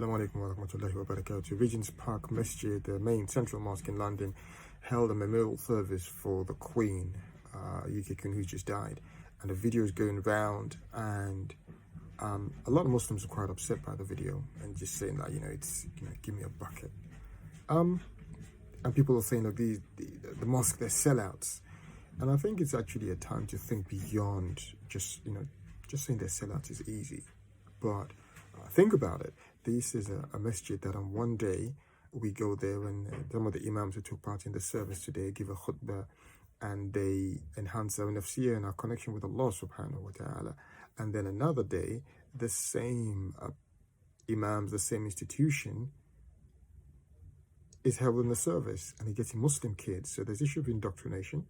Assalamu alaikum wa rahmatullahi wa barakatuh. Regent's Park Masjid, the main central mosque in London, held a memorial service for the Queen, UK Queen, who just died. And the video is going round, and a lot of Muslims are quite upset by the video and just saying that, it's, give me a bucket. And people are saying that the mosque, they're sellouts. And I think it's actually a time to think beyond just saying they're sellouts is easy. But think about it. This is a masjid that on one day we go there, and some of the imams who took part in the service today give a khutbah, and they enhance our nafsiyah and our connection with Allah subhanahu wa ta'ala. And then another day, the same imams, the same institution is held in the service, and it gets Muslim kids. So there's issue of indoctrination.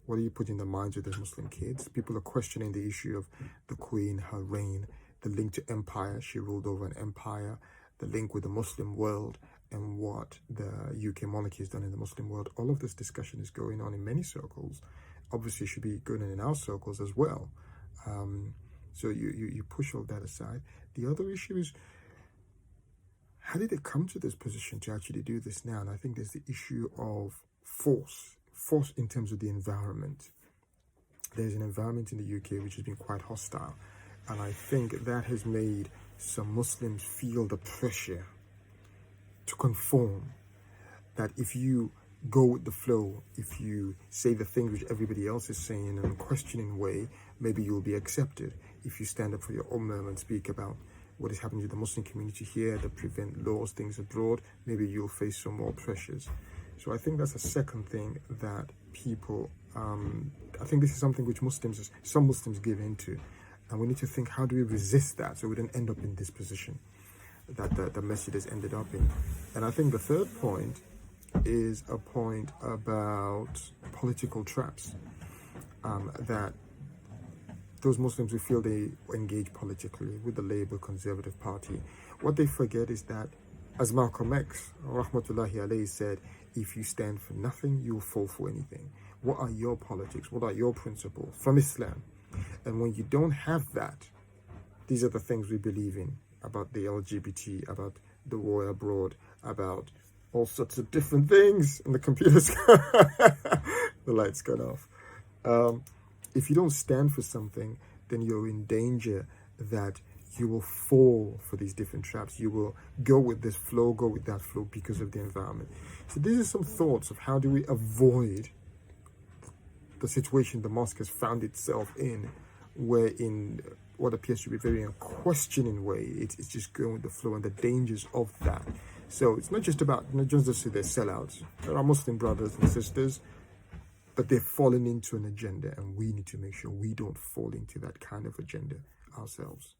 What do you put in the minds of those Muslim kids? People are questioning the issue of the Queen, her reign, the link to empire. She ruled over an empire, the link with the Muslim world, and what the UK monarchy has done in the Muslim world. All of this discussion is going on in many circles. Obviously, it should be going on in our circles as well. So you push all that aside. The other issue is, how did they come to this position to actually do this now? And I think there's the issue of force in terms of the environment. There's an environment in the UK which has been quite hostile. And I think that has made some Muslims feel the pressure to conform. That if you go with the flow, if you say the things which everybody else is saying in a questioning way, maybe you'll be accepted. If you stand up for your ummah and speak about what is happening to the Muslim community here, that prevent laws, things abroad, maybe you'll face some more pressures. So I think that's a second thing that people, I think this is something which some Muslims give into. And we need to think, how do we resist that so we don't end up in this position that the masjid has ended up in? And I think the third point is a point about political traps, that those Muslims who feel they engage politically with the Labour Conservative Party, what they forget is that, as Malcolm X, rahmatullahi alayhi, said, if you stand for nothing, you'll fall for anything. What are your politics? What are your principles from Islam? And when you don't have that, these are the things we believe in, about the LGBT, about the war abroad, about all sorts of different things. And the computer's the light's gone off. If you don't stand for something, then you're in danger that you will fall for these different traps. You will go with this flow, go with that flow because of the environment. So these are some thoughts of how do we avoid the situation the mosque has found itself in, where in what appears to be a very unquestioning way, it's just going with the flow, and the dangers of that. So it's not just about, just to say they're sellouts. There are Muslim brothers and sisters, but they're falling into an agenda, and we need to make sure we don't fall into that kind of agenda ourselves.